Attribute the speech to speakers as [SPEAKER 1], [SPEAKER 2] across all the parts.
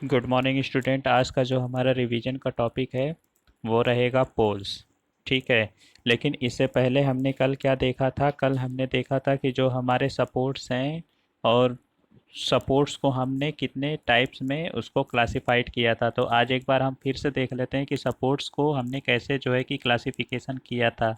[SPEAKER 1] Good morning student. आज का जो हमारा रिवीजन का टॉपिक है वो रहेगा पोल्स। ठीक है। लेकिन इससे पहले हमने कल क्या देखा था? कल हमने देखा था कि जो हमारे सपोर्ट्स हैं और सपोर्ट्स को हमने कितने टाइप्स में उसको क्लासिफाइड किया था। तो आज एक बार हम फिर से देख लेते हैं कि सपोर्ट्स को हमने कैसे जो है कि क्लासिफिकेशन किया था।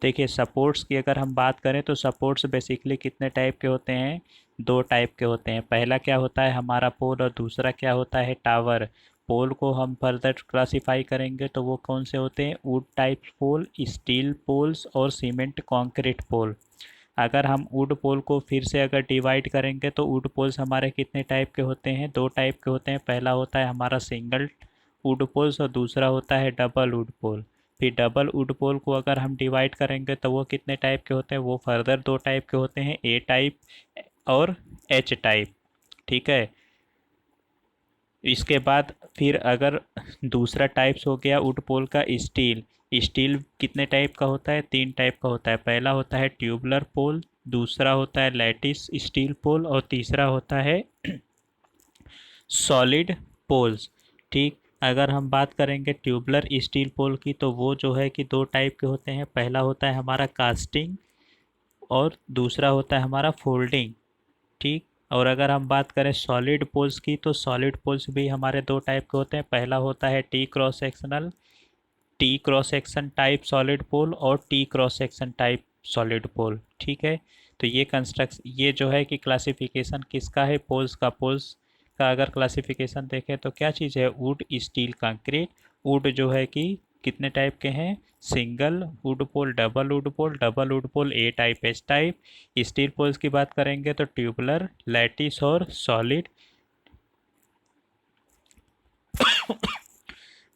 [SPEAKER 1] देखिए, सपोर्ट्स की अगर हम बात करें तो सपोर्ट्स बेसिकली कितने टाइप के होते हैं? दो टाइप के होते हैं। पहला क्या होता है हमारा पोल, और दूसरा क्या होता है टावर। पोल को हम फर्दर क्लासिफाई करेंगे तो वो कौन से होते हैं? Wood type pole, steel poles और सीमेंट कंक्रीट पोल। अगर हम वुड पोल को फिर से अगर डिवाइड करेंगे तो वुड पोल्स हमारे कितने टाइप के होते हैं? दो टाइप के होते हैं। पहला होता है हमारा सिंगल वुड पोल्स और दूसरा होता है डबल वुड पोल। फिर डबल वुड पोल को अगर हम डिवाइड करेंगे तो वो कितने टाइप के होते हैं? वो फर्दर दो टाइप के होते हैं, ए टाइप और एच टाइप। ठीक है। इसके बाद फिर अगर दूसरा टाइप्स हो गया वुड पोल का स्टील। स्टील कितने टाइप का होता है? तीन टाइप का होता है। पहला होता है ट्यूबलर पोल, दूसरा होता है लैटिस स्टील पोल और तीसरा होता है सॉलिड पोल्स। ठीक। अगर हम बात करेंगे ट्यूबलर स्टील पोल की तो वो जो है कि दो टाइप के होते हैं। पहला होता है हमारा कास्टिंग और दूसरा होता है हमारा फोल्डिंग। ठीक। और अगर हम बात करें सॉलिड पोल्स की तो सॉलिड पोल्स भी हमारे दो टाइप के होते हैं। पहला होता है T cross section type solid pole और T cross section type solid pole. ठीक है। तो ये जो है कि क्लासिफिकेशन किसका है? पोल्स का। पोल्स का अगर क्लासिफिकेशन देखें तो क्या चीज़ है? Would steel concrete. वुड जो है कि कितने टाइप के हैं? Single wood pole, double wood pole, double wood pole A type, H type. Steel poles की बात करेंगे तो ट्यूबलर, लैटिस और सॉलिड।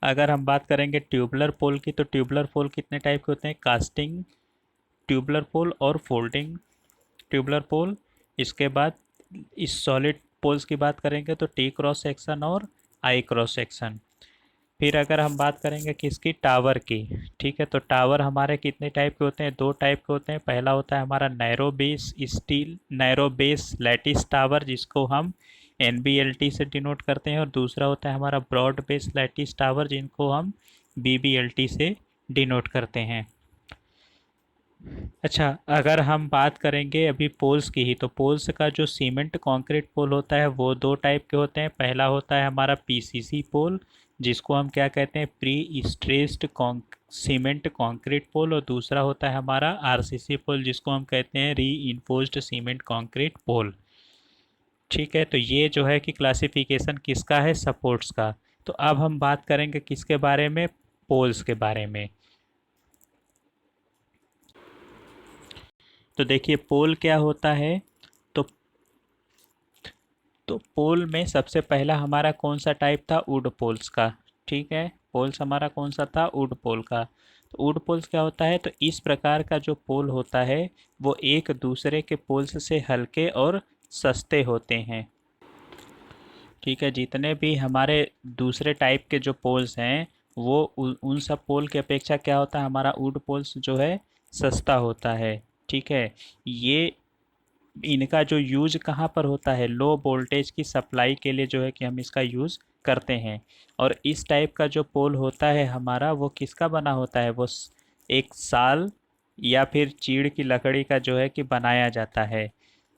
[SPEAKER 1] अगर हम बात करेंगे ट्यूबलर पोल की तो ट्यूबलर पोल कितने टाइप के होते हैं? कास्टिंग ट्यूबलर पोल और फोल्डिंग ट्यूबलर पोल। इसके बाद इस सॉलिड पोल्स की बात करेंगे तो टी क्रॉस सेक्शन और आई क्रॉस सेक्शन। फिर अगर हम बात करेंगे किसकी? टावर की। ठीक है। तो टावर हमारे कितने टाइप के होते हैं? दो टाइप के होते हैं। पहला होता है हमारा नैरो बेस लैटिस टावर, जिसको हम NBLT से डिनोट करते हैं, और दूसरा होता है हमारा ब्रॉड बेस लैटिस टावर, जिनको हम BBLT से डिनोट करते हैं। अच्छा, अगर हम बात करेंगे अभी पोल्स की ही तो पोल्स का जो सीमेंट कंक्रीट पोल होता है वो दो टाइप के होते हैं। पहला होता है हमारा PCC पोल, जिसको हम क्या कहते हैं? प्री स्ट्रेस्ड सीमेंट कंक्रीट पोल। और दूसरा होता है हमारा RCC पोल, जिसको हम कहते हैं री इन्फोर्स्ड सीमेंट कंक्रीट पोल। ठीक है। तो ये जो है कि क्लासिफिकेशन किसका है? सपोर्ट्स का। तो अब हम बात करेंगे किसके बारे में? पोल्स के बारे में। तो देखिए, पोल क्या होता है? तो पोल में सबसे पहला हमारा कौन सा टाइप था? वुड पोल्स का। ठीक है। पोल्स हमारा कौन सा था? वुड पोल का। तो वुड पोल्स क्या होता है? तो इस प्रकार का जो पोल होता है वो एक दूसरे के पोल्स से हल्के और सस्ते होते हैं। ठीक है। जितने भी हमारे दूसरे टाइप के जो पोल्स हैं वो उन सब पोल की अपेक्षा क्या होता है? हमारा वुड पोल्स जो है सस्ता होता है। ठीक है। ये इनका जो यूज कहाँ पर होता है? लो वोल्टेज की सप्लाई के लिए जो है कि हम इसका यूज़ करते हैं। और इस टाइप का जो पोल होता है हमारा वो किसका बना होता है? वो एक साल या फिर चीड़ की लकड़ी का जो है कि बनाया जाता है।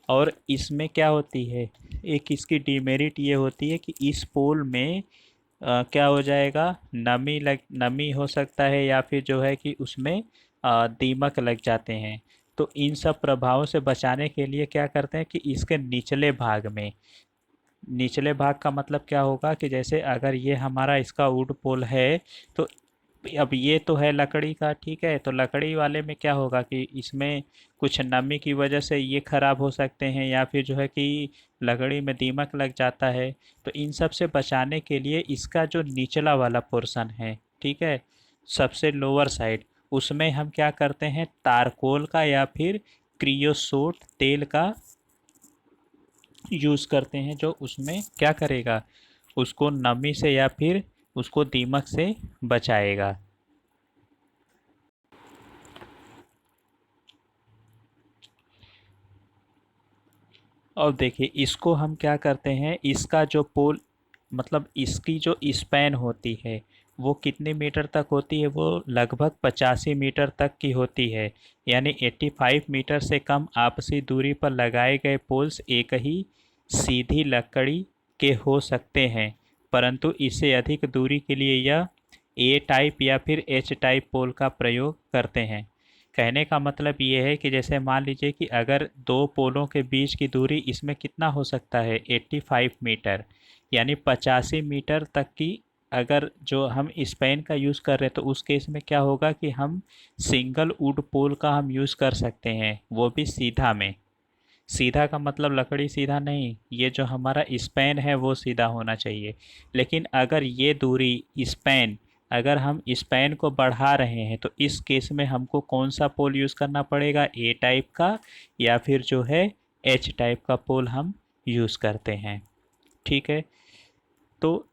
[SPEAKER 1] और इसमें क्या होती है? एक इसकी डीमेरिट ये होती है कि इस पोल में क्या हो जाएगा? नमी हो सकता है या फिर जो है कि उसमें दीमक लग जाते हैं। तो इन सब प्रभावों से बचाने के लिए क्या करते हैं कि इसके निचले भाग का मतलब क्या होगा कि जैसे अगर ये हमारा इसका वुड पोल है तो अब ये तो है लकड़ी का। ठीक है। तो लकड़ी वाले में क्या होगा कि इसमें कुछ नमी की वजह से ये खराब हो सकते हैं या फिर जो है कि लकड़ी में दीमक लग जाता है। तो इन सब से बचाने के लिए इसका जो निचला वाला पोर्शन है, ठीक है, सबसे लोअर साइड, उसमें हम क्या करते हैं? तारकोल का या फिर क्रियोसोट तेल का यूज़ करते हैं, जो उसमें क्या करेगा? उसको नमी से या फिर उसको दीमक से बचाएगा। और देखिए, इसको हम क्या करते हैं? इसका जो पोल मतलब इसकी जो स्पैन होती है वो कितने मीटर तक होती है, वो लगभग 85 मीटर तक की होती है। यानी 85 मीटर से कम आपसी दूरी पर लगाए गए पोल्स एक ही सीधी लकड़ी के हो सकते हैं, परंतु इससे अधिक दूरी के लिए यह ए टाइप या फिर एच टाइप पोल का प्रयोग करते हैं। कहने का मतलब ये है कि जैसे मान लीजिए कि अगर दो पोलों के बीच की दूरी इसमें कितना हो सकता है, 85 मीटर, यानी 85 मीटर तक की अगर जो हम स्पैन का यूज़ कर रहे हैं तो उस केस में क्या होगा कि हम सिंगल वुड पोल का हम यूज़ कर सकते हैं, वो भी सीधा में। सीधा का मतलब लकड़ी सीधा नहीं, ये जो हमारा स्पैन है वो सीधा होना चाहिए। लेकिन अगर ये दूरी स्पैन, अगर हम स्पैन को बढ़ा रहे हैं तो इस केस में हमको कौन सा पोल यूज़ करना पड़ेगा, ए टाइप का या फिर जो है एच टाइप का पोल हम यूज़ करते हैं। ठीक है, तो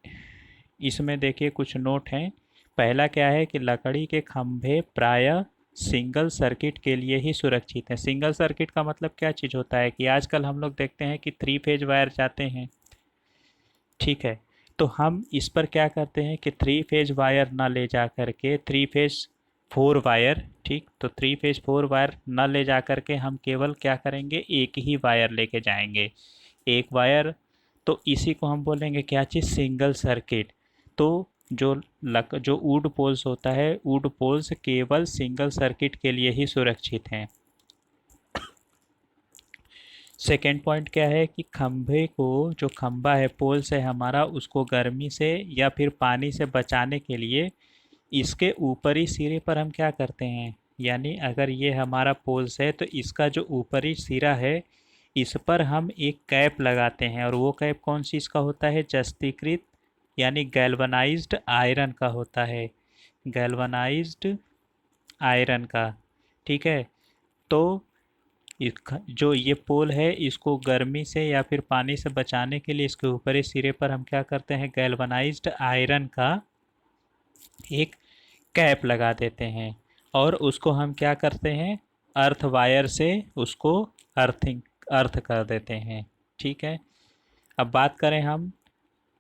[SPEAKER 1] इसमें देखिए कुछ नोट हैं। पहला क्या है कि लकड़ी के खंभे प्रायः सिंगल सर्किट के लिए ही सुरक्षित हैं। सिंगल सर्किट का मतलब क्या चीज़ होता है कि आजकल हम लोग देखते हैं कि 3 फेज वायर जाते हैं। ठीक है, तो हम इस पर क्या करते हैं कि 3 फेज वायर ना ले जा करके 3 फेज 4 वायर, ठीक, तो 3 फेज 4 वायर ना ले जा करके हम केवल क्या करेंगे, एक ही वायर लेके जाएंगे, एक वायर। तो इसी को हम बोलेंगे क्या चीज़, सिंगल सर्किट। तो जो वुड पोल्स होता है, वुड पोल्स केवल सिंगल सर्किट के लिए ही सुरक्षित हैं। सेकेंड पॉइंट क्या है कि खंभे को, जो खंभा है पोल्स है हमारा, उसको गर्मी से या फिर पानी से बचाने के लिए इसके ऊपरी सिरे पर हम क्या करते हैं, यानी अगर ये हमारा पोल्स है तो इसका जो ऊपरी सिरा है इस पर हम एक कैप लगाते हैं, और वो कैप कौन सी इसका होता है, जस्तीकृत यानी गैल्वनाइज्ड आयरन का होता है, गैल्वनाइज्ड आयरन का। ठीक है, तो जो ये पोल है इसको गर्मी से या फिर पानी से बचाने के लिए इसके ऊपरी सिरे पर हम क्या करते हैं, गैल्वनाइज्ड आयरन का एक कैप लगा देते हैं, और उसको हम क्या करते हैं, अर्थ वायर से उसको अर्थ कर देते हैं। ठीक है, अब बात करें हम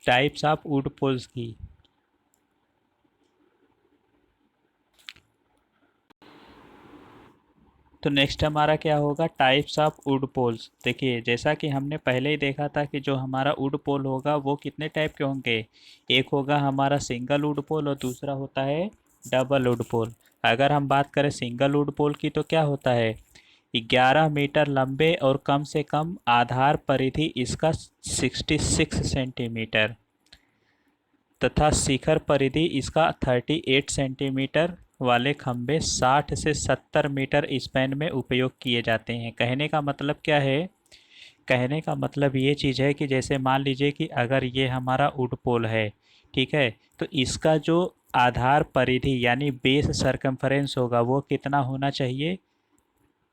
[SPEAKER 1] टाइप्स ऑफ वुड पोल्स की। तो नेक्स्ट हमारा क्या होगा, टाइप्स ऑफ वुड पोल्स। देखिए जैसा कि हमने पहले ही देखा था कि जो हमारा वुड पोल होगा वो कितने टाइप के होंगे, एक होगा हमारा सिंगल वुड पोल और दूसरा होता है डबल वुड पोल। अगर हम बात करें सिंगल वुड पोल की तो क्या होता है, 11 मीटर लंबे और कम से कम आधार परिधि इसका 66 सेंटीमीटर तथा शिखर परिधि इसका 38 सेंटीमीटर वाले खंभे 60 से 70 मीटर स्पैन में उपयोग किए जाते हैं। कहने का मतलब क्या है, कहने का मतलब ये चीज़ है कि जैसे मान लीजिए कि अगर ये हमारा वुड पोल है, ठीक है, तो इसका जो आधार परिधि यानी बेस सरकमफरेंस होगा वो कितना होना चाहिए,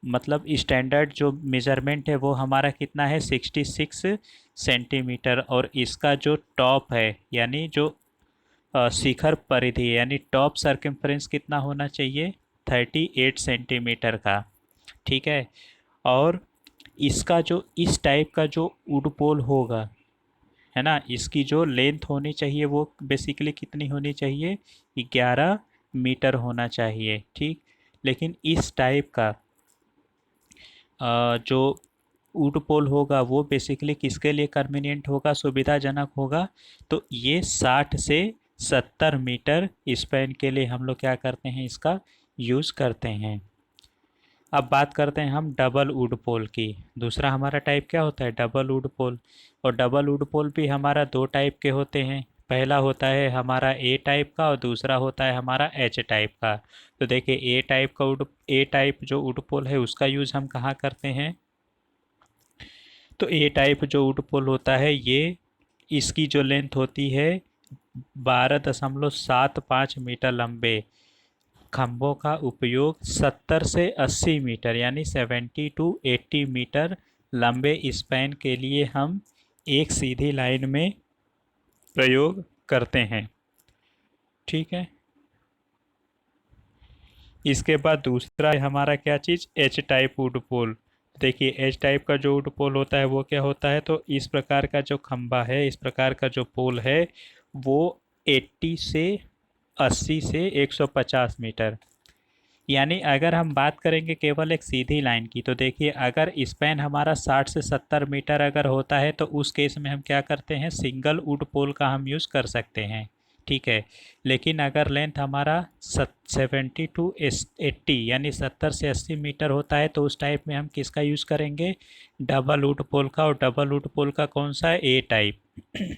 [SPEAKER 1] मतलब स्टैंडर्ड जो मेज़रमेंट है वो हमारा कितना है, 66 सेंटीमीटर, और इसका जो टॉप है यानी जो शिखर परिधि यानी टॉप सर्कम्फ्रेंस कितना होना चाहिए, 38 सेंटीमीटर का। ठीक है, और इसका जो इस टाइप का जो वुड पोल होगा, है ना, इसकी जो लेंथ होनी चाहिए वो बेसिकली कितनी होनी चाहिए, 11 मीटर होना चाहिए। ठीक, लेकिन इस टाइप का जो वुड पोल होगा वो बेसिकली किसके लिए कन्वीनियंट होगा, सुविधाजनक होगा, तो ये 60 से 70 मीटर स्पैन के लिए हम लोग क्या करते हैं, इसका यूज़ करते हैं। अब बात करते हैं हम डबल वुड पोल की। दूसरा हमारा टाइप क्या होता है, डबल वुड पोल। और डबल वुड पोल भी हमारा दो टाइप के होते हैं, पहला होता है हमारा ए टाइप का और दूसरा होता है हमारा एच टाइप का। तो देखिए ए टाइप जो वुड पोल है उसका यूज़ हम कहाँ करते हैं, तो ए टाइप जो वुड पोल होता है ये, इसकी जो लेंथ होती है 12.75 मीटर लंबे खंभों का उपयोग 70 से 80 मीटर यानी 70 टू 80 मीटर लंबे स्पैन के लिए हम एक सीधी लाइन में प्रयोग करते हैं। ठीक है, इसके बाद दूसरा है हमारा क्या चीज़, एच टाइप वुड पोल। देखिए एच टाइप का जो वुड पोल होता है वो क्या होता है, तो इस प्रकार का जो खंबा है, इस प्रकार का जो पोल है वो 80 से 80 से 150 मीटर, यानी अगर हम बात करेंगे केवल एक सीधी लाइन की, तो देखिए अगर स्पैन हमारा 60 से 70 मीटर अगर होता है तो उस केस में हम क्या करते हैं, सिंगल वुड पोल का हम यूज़ कर सकते हैं, ठीक है। लेकिन अगर लेंथ हमारा 70 टू 80 यानी 70 से 80 मीटर होता है तो उस टाइप में हम किसका यूज़ करेंगे, डबल वुड पोल का। और डबल वुड पोल का कौन सा है, ए टाइप।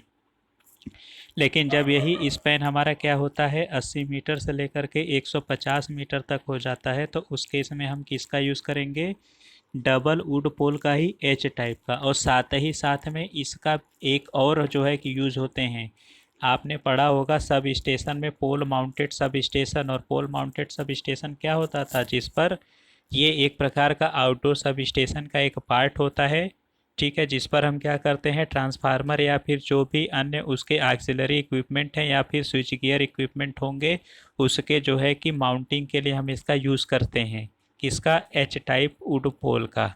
[SPEAKER 1] लेकिन जब यही स्पैन हमारा क्या होता है, 80 मीटर से लेकर के 150 मीटर तक हो जाता है, तो उस केस में हम किसका यूज़ करेंगे, डबल वुड पोल का ही, एच टाइप का। और साथ ही साथ में इसका एक और जो है कि यूज़ होते हैं, आपने पढ़ा होगा सब स्टेशन में पोल माउंटेड सब स्टेशन। और पोल माउंटेड सब स्टेशन क्या होता था, जिस पर ये एक प्रकार का आउटडोर सब स्टेशन का एक पार्ट होता है, ठीक है, जिस पर हम क्या करते हैं, ट्रांसफार्मर या फिर जो भी अन्य उसके ऑक्सिलरी इक्विपमेंट हैं या फिर स्विच गियर इक्विपमेंट होंगे, उसके जो है कि माउंटिंग के लिए हम इसका यूज़ करते हैं, किसका, एच टाइप वुड पोल का,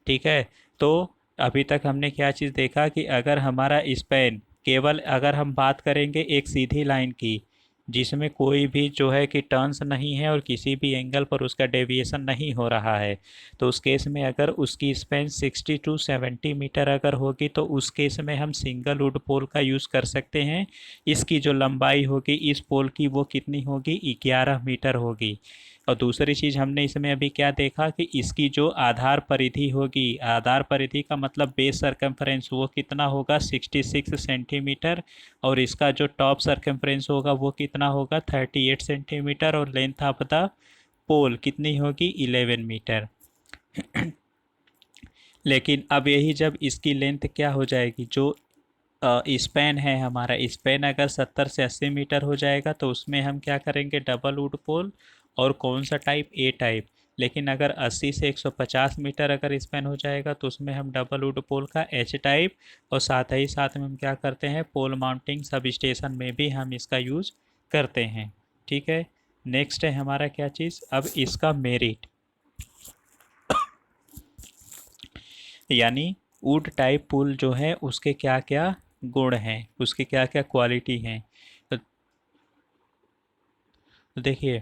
[SPEAKER 1] ठीक है। तो अभी तक हमने क्या चीज़ देखा कि अगर हमारा स्पैन केवल अगर हम बात करेंगे एक सीधी लाइन की, जिसमें कोई भी जो है कि टर्न्स नहीं है और किसी भी एंगल पर उसका डेविएशन नहीं हो रहा है, तो उस केस में अगर उसकी स्पैन 60 टू 70 मीटर अगर होगी तो उस केस में हम सिंगल वुड पोल का यूज़ कर सकते हैं। इसकी जो लंबाई होगी इस पोल की वो कितनी होगी, 11 मीटर होगी। और दूसरी चीज़ हमने इसमें अभी क्या देखा कि इसकी जो आधार परिधि होगी, आधार परिधि का मतलब बेस सरकमफ्रेंस, वो कितना होगा, 66 सेंटीमीटर। और इसका जो टॉप सरकमफ्रेंस होगा वो कितना होगा, 38 सेंटीमीटर। और लेंथ ऑफ द पोल कितनी होगी, 11 मीटर। लेकिन अब यही जब इसकी लेंथ क्या हो जाएगी, जो स्पैन है हमारा, स्पैन अगर 70 से 80 मीटर हो जाएगा तो उसमें हम क्या करेंगे, डबल वुड पोल। और कौन सा टाइप, ए टाइप। लेकिन अगर 80 से 150 मीटर अगर स्पैन हो जाएगा तो उसमें हम डबल वुड पोल का, एच टाइप। और साथ ही साथ में हम क्या करते हैं, पोल माउंटिंग सब स्टेशन में भी हम इसका यूज़ करते हैं, ठीक है। नेक्स्ट है हमारा क्या चीज़, अब इसका मेरिट, यानी वुड टाइप पुल जो है उसके क्या क्या गुण हैं, उसकी क्या क्या क्वालिटी हैं। तो देखिए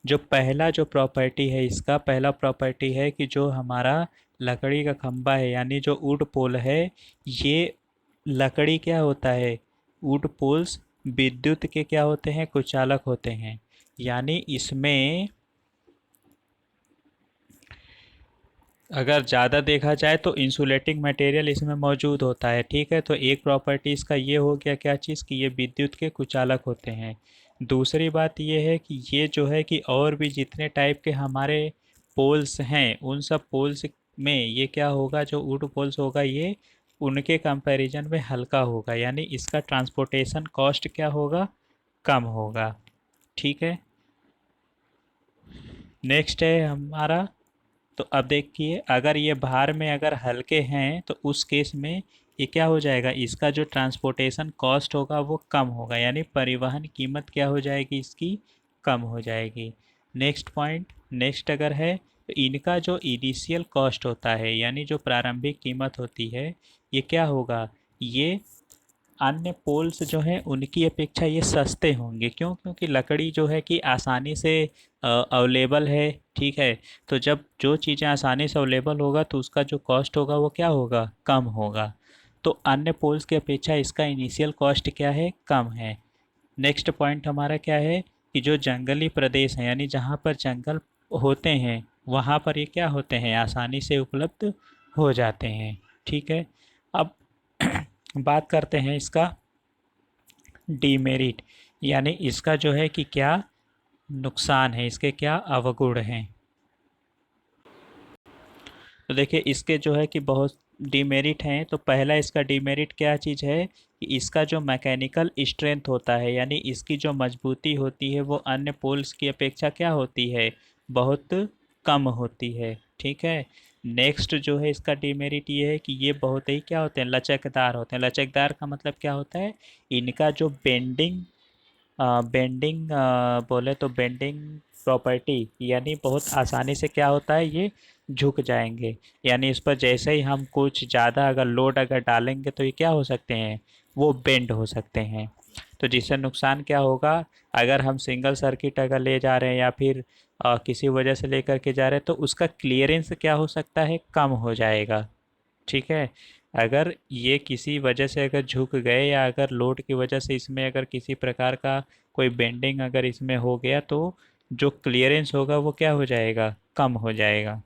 [SPEAKER 1] जो पहला जो प्रॉपर्टी है, इसका पहला प्रॉपर्टी है कि जो हमारा लकड़ी का खंबा है यानी जो वुड पोल है, ये लकड़ी क्या होता है, वुड पोल्स विद्युत के क्या होते हैं, कुचालक होते हैं। यानी इसमें अगर ज़्यादा देखा जाए तो इंसुलेटिंग मटेरियल इसमें मौजूद होता है, ठीक है। तो एक प्रॉपर्टी इसका ये हो गया क्या चीज़, कि ये विद्युत के कुचालक होते हैं। दूसरी बात ये है कि ये जो है कि और भी जितने टाइप के हमारे पोल्स हैं उन सब पोल्स में ये क्या होगा, जो वुड पोल्स होगा ये उनके कंपैरिजन में हल्का होगा, यानी इसका ट्रांसपोर्टेशन कॉस्ट क्या होगा, कम होगा, ठीक है। नेक्स्ट है हमारा, तो अब देखिए अगर ये भार में अगर हल्के हैं तो उस केस में ये क्या हो जाएगा, इसका जो ट्रांसपोर्टेशन कॉस्ट होगा वो कम होगा, यानी परिवहन कीमत क्या हो जाएगी, इसकी कम हो जाएगी। नेक्स्ट पॉइंट, नेक्स्ट अगर है तो इनका जो इनिशियल कॉस्ट होता है यानी जो प्रारंभिक कीमत होती है, ये क्या होगा, ये अन्य पोल्स जो हैं उनकी अपेक्षा ये सस्ते होंगे। क्यों, क्योंकि लकड़ी जो है कि आसानी से अवेलेबल है, ठीक है। तो जब जो चीज़ें आसानी से अवेलेबल होगा तो उसका जो कॉस्ट होगा वो क्या होगा, कम होगा। तो अन्य पोल्स की अपेक्षा इसका इनिशियल कॉस्ट क्या है, कम है। नेक्स्ट पॉइंट हमारा क्या है कि जो जंगली प्रदेश हैं यानी जहाँ पर जंगल होते हैं वहाँ पर ये क्या होते हैं, आसानी से उपलब्ध हो जाते हैं, ठीक है। अब बात करते हैं इसका डीमेरिट, यानी इसका जो है कि क्या नुकसान है, इसके क्या अवगुण हैं। तो देखिए इसके जो है कि बहुत डीमेरिट हैं। तो पहला इसका डीमेरिट क्या चीज़ है कि इसका जो मैकेनिकल स्ट्रेंथ होता है यानी इसकी जो मजबूती होती है वो अन्य पोल्स की अपेक्षा क्या होती है, बहुत कम होती है, ठीक है। नेक्स्ट जो है इसका डीमेरिट ये है कि ये बहुत ही क्या होते हैं, लचकदार होते हैं। लचकदार का मतलब क्या होता है, इनका जो बेंडिंग बोले तो बेंडिंग प्रॉपर्टी, यानी बहुत आसानी से क्या होता है, ये झुक जाएंगे। यानी इस पर जैसे ही हम कुछ ज़्यादा अगर लोड अगर डालेंगे तो ये क्या हो सकते हैं, वो बेंड हो सकते हैं। तो जिससे नुकसान क्या होगा, अगर हम सिंगल सर्किट अगर ले जा रहे हैं या फिर किसी वजह से लेकर के जा रहे हैं तो उसका क्लियरेंस क्या हो सकता है, कम हो जाएगा। ठीक है। अगर ये किसी वजह से अगर झुक गए या अगर लोड की वजह से इसमें अगर किसी प्रकार का कोई बेंडिंग अगर इसमें हो गया तो जो क्लियरेंस होगा वो क्या हो जाएगा, कम हो जाएगा।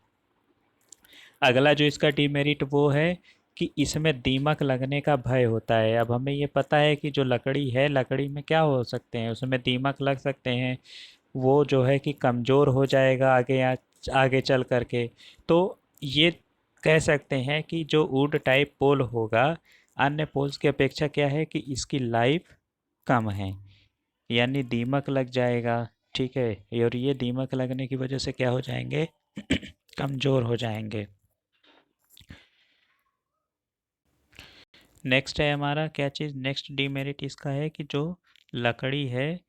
[SPEAKER 1] अगला जो इसका डीमेरिट वो है कि इसमें दीमक लगने का भय होता है। अब हमें ये पता है कि जो लकड़ी है, लकड़ी में क्या हो सकते हैं, उसमें दीमक लग सकते हैं। वो जो है कि कमज़ोर हो जाएगा आगे चल करके। तो ये कह सकते हैं कि जो वुड टाइप पोल होगा, अन्य पोल्स की अपेक्षा क्या है कि इसकी लाइफ कम है, यानी दीमक लग जाएगा। ठीक है। और ये दीमक लगने की वजह से क्या हो जाएंगे, कमज़ोर हो जाएंगे। नेक्स्ट है हमारा क्या चीज़, नेक्स्ट डीमेरिट इसका है कि जो लकड़ी है,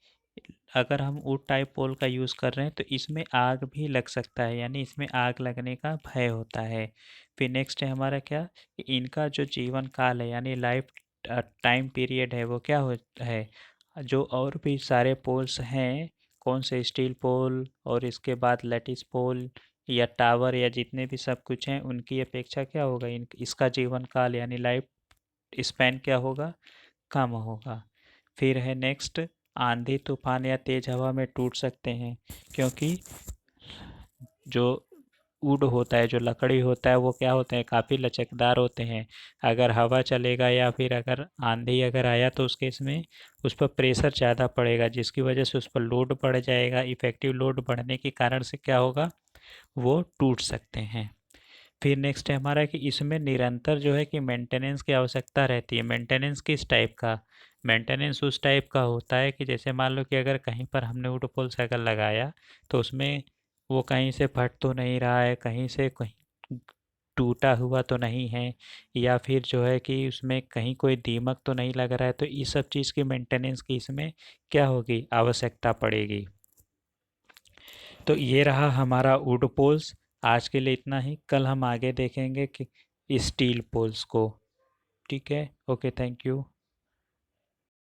[SPEAKER 1] अगर हम वुड टाइप पोल का यूज़ कर रहे हैं तो इसमें आग भी लग सकता है, यानी इसमें आग लगने का भय होता है। फिर नेक्स्ट है हमारा क्या, कि इनका जो जीवन काल है यानी लाइफ टाइम पीरियड है वो क्या होता है, जो और भी सारे पोल्स हैं, कौन से स्टील पोल और इसके बाद लैटिस पोल या टावर या जितने भी सब कुछ हैं उनकी अपेक्षा क्या होगा, इन इसका जीवन काल यानी लाइफ स्पैन क्या होगा, कम होगा। फिर है नेक्स्ट, आंधी तूफान या तेज हवा में टूट सकते हैं, क्योंकि जो वुड होता है, जो लकड़ी होता है वो क्या होते हैं, काफ़ी लचकदार होते हैं। अगर हवा चलेगा या फिर अगर आंधी अगर आया तो उसके इसमें उस पर प्रेशर ज़्यादा पड़ेगा, जिसकी वजह से उस पर लोड बढ़ जाएगा। इफ़ेक्टिव लोड बढ़ने के कारण से क्या होगा, वो टूट सकते हैं। फिर नेक्स्ट है हमारा कि इसमें निरंतर जो है कि मेंटेनेंस की आवश्यकता रहती है। मेंटेनेंस किस टाइप का, मेंटेनेंस उस टाइप का होता है कि जैसे मान लो कि अगर कहीं पर हमने वुड पोल साइकिल लगाया तो उसमें वो कहीं से फट तो नहीं रहा है, कहीं से कहीं टूटा हुआ तो नहीं है, या फिर जो है कि उसमें कहीं कोई दीमक तो नहीं लग रहा है, तो इस सब चीज़ की मेंटेनेंस की इसमें क्या होगी, आवश्यकता पड़ेगी। तो ये रहा हमारा वुड पोल्स। आज के लिए इतना ही, कल हम आगे देखेंगे कि स्टील पोल्स को। ठीक है, ओके, थैंक यू।